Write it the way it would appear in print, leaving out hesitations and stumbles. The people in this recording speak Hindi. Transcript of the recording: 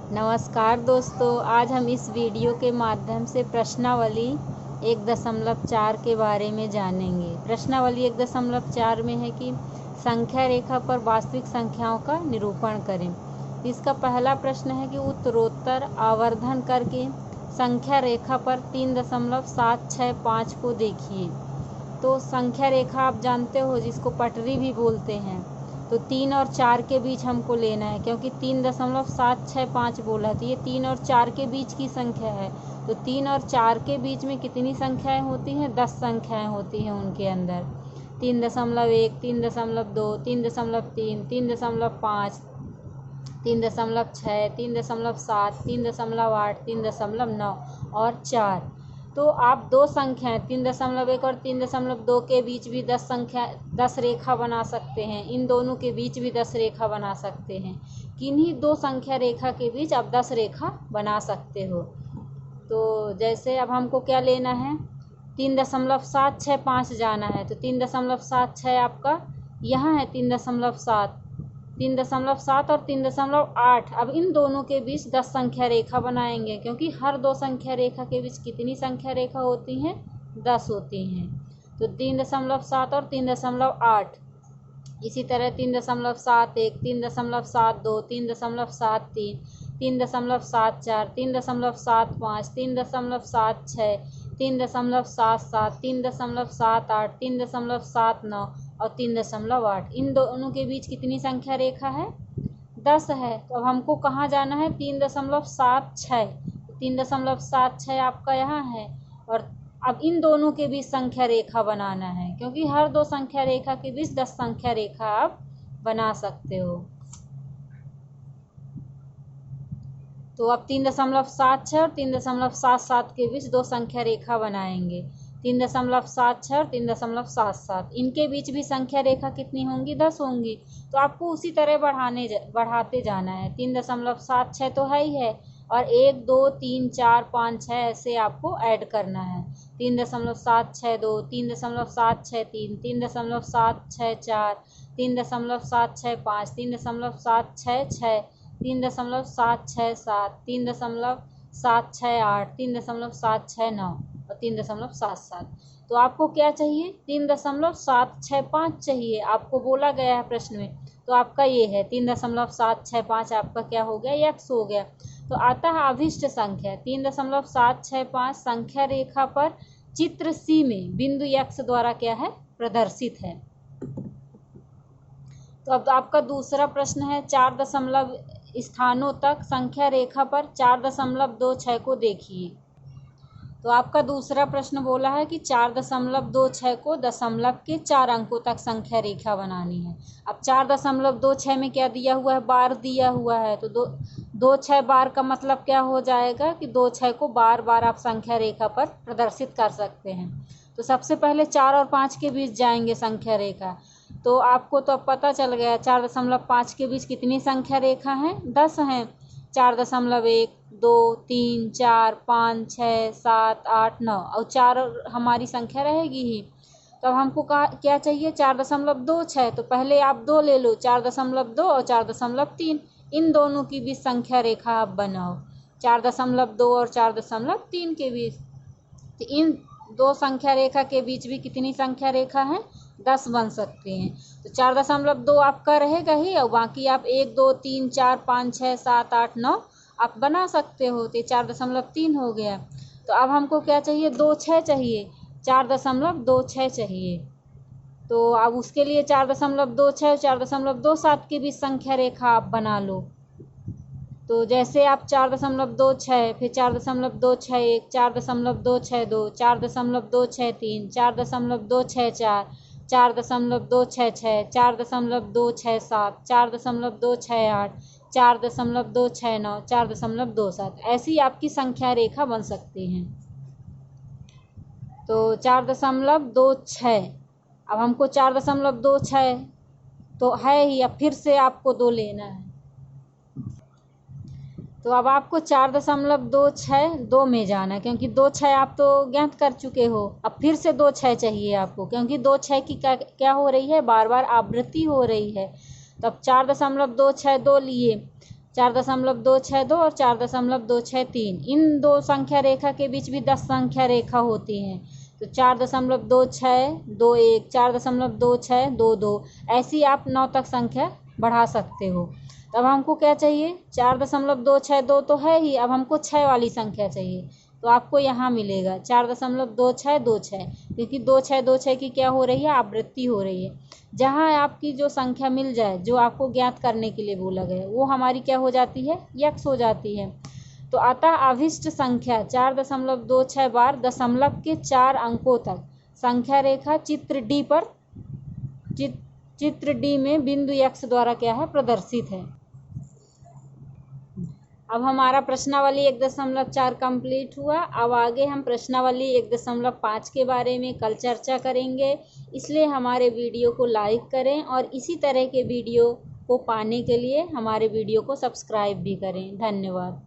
नमस्कार दोस्तों, आज हम इस वीडियो के माध्यम से प्रश्नावली 1.4 के बारे में जानेंगे। प्रश्नावली 1.4 में है कि संख्या रेखा पर वास्तविक संख्याओं का निरूपण करें। इसका पहला प्रश्न है कि उत्तरोत्तर आवर्धन करके संख्या रेखा पर 3.765 को देखिए। तो संख्या रेखा आप जानते हो जिसको पटरी भी बोलते हैं, तो 3 और 4 के बीच हमको लेना है, क्योंकि 3.765 बोला है तो ये 3 और 4 के बीच की संख्या है। तो 3 और 4 के बीच में कितनी संख्याएं होती हैं? 10 संख्याएं होती हैं उनके अंदर। 3.1, 3.2, 3.3, 3.5, 3.6, 3.7, 3.8, 3.9 और 4। तो आप दो संख्याएं 3.1 और 3.2 के बीच भी 10 रेखा बना सकते हैं। इन दोनों के बीच भी 10 रेखा बना सकते हैं। किन्हीं दो संख्या रेखा के बीच आप 10 रेखा बना सकते हो। तो जैसे अब हमको क्या लेना है, 3.765 जाना है। तो 3.76 आपका यहाँ है, 3.7, 3.7 और 3.8। अब इन दोनों के बीच 10 संख्या रेखा बनाएंगे, क्योंकि हर दो संख्या रेखा के बीच कितनी संख्या रेखा होती हैं? 10 होती हैं। तो 3.7 और 3.8। इसी तरह 3.71, 3.72, 3.73, 3.74, 3.75, 3.76, 3.77, 3.78, 3.79 और 3.8। इन दोनों के बीच कितनी संख्या रेखा है? 10 है। तो अब हमको कहाँ जाना है? 3.76। 3.76 आपका यहाँ है, और अब इन दोनों के बीच संख्या रेखा बनाना है, क्योंकि हर दो संख्या रेखा के बीच 10 संख्या रेखा आप बना सकते हो। तो अब 3.76 और 3.77 के बीच दो संख्या रेखा बनाएंगे। 3.76 और 3.77, इनके बीच भी संख्या रेखा कितनी होंगी? 10 होंगी। तो आपको उसी तरह बढ़ाते जाना है। 3.76 तो है ही है, और 1, 2, 3, 4, 5, 6 ऐसे आपको ऐड करना है। 3.762, 3.763, 3.764, 3.765, 3.766, 3.767, 3.768, 3.769 और 3.77। तो आपको क्या चाहिए? 3.765 चाहिए, आपको बोला गया है प्रश्न में। तो आपका ये है 3.765 आपका क्या हो गया? x हो गया। तो आता है अभिष्ट संख्या। 3.765 संख्या रेखा पर चित्र C में बिंदु x द्वारा क्या है? प्रदर्शित है। तो अब आपका दूसरा प्रश्न है, 4 दशमलव स्थानों तक संख्या रेखा पर 4.26 को देखिए। तो आपका दूसरा प्रश्न बोला है कि 4.26 को दशमलव के 4 अंकों तक संख्या रेखा बनानी है। अब 4.26 में क्या दिया हुआ है? बार दिया हुआ है। तो 2 बार का मतलब क्या हो जाएगा कि 2 6 को बार बार आप संख्या रेखा पर प्रदर्शित कर सकते हैं। तो सबसे पहले 4 और 5 के बीच जाएंगे संख्या रेखा। तो आपको तो अब पता चल गया 4.5 के बीच कितनी संख्या रेखा है? 10 हैं। 4.1, 2, 3, 4, 5, 6, 7, 8, 9 और 4 हमारी संख्या रहेगी ही। तो अब हमको क्या चाहिए? 4.26। तो पहले आप 2 ले लो, 4.2 और 4.3। इन दोनों की बीच संख्या रेखा आप बनाओ, 4.2 और 4.3 के बीच। तो इन दो संख्या रेखा के बीच भी कितनी संख्या रेखा है? 10 बन सकते हैं। तो 4.2 आपका रहेगा ही, और बाकी आप 1, 2, 3, 4, 5, 6, 7, 8, 9 आप बना सकते हो। तो 4.3 हो गया। तो अब हमको क्या चाहिए? 2 6 चाहिए, 4.26 चाहिए। तो अब उसके लिए 4.26 और 4.27 के बीच संख्या रेखा आप बना लो। तो जैसे आप 4.26, फिर 4.261, 4.262, 4.263, 4.264, 4.266, 4.267, 4.268, 4.269, 4.27 ऐसी आपकी संख्या रेखा बन सकती हैं। तो 4.26, अब हमको 4.26 तो है ही, अब फिर से आपको 2 लेना है। तो अब आपको 4.26 2 में जाना है, क्योंकि 2 6 आप तो ज्ञात कर चुके हो। अब फिर से 2 6 चाहिए आपको, क्योंकि 2 6 की क्या हो रही है? बार बार आवृत्ति हो रही है। तो अब 4.26 2 लिए, 4.262 और 4.263, इन दो संख्या रेखा के बीच भी 10 संख्या रेखा होती हैं। तो 4.2621, 4.2622, ऐसी आप 9 तक संख्या बढ़ा सकते हो। तो अब हमको क्या चाहिए, 4.262 तो है ही, अब हमको 6 वाली संख्या चाहिए। तो आपको यहाँ मिलेगा 4.2626, क्योंकि 2626 की क्या हो रही है, आवृत्ति हो रही है। जहाँ आपकी जो संख्या मिल जाए, जो आपको ज्ञात करने के लिए बोला गया, वो हमारी क्या हो जाती है, यक्स हो जाती है। तो अतः अभिष्ट संख्या 4.26 बार दशमलव के 4 अंकों तक संख्या रेखा चित्र डी में बिंदु यक्स द्वारा क्या है, प्रदर्शित है। अब हमारा प्रश्नावली 1.4 कंप्लीट हुआ। अब आगे हम प्रश्नावली 1.5 के बारे में कल चर्चा करेंगे। इसलिए हमारे वीडियो को लाइक करें और इसी तरह के वीडियो को पाने के लिए हमारे वीडियो को सब्सक्राइब भी करें। धन्यवाद।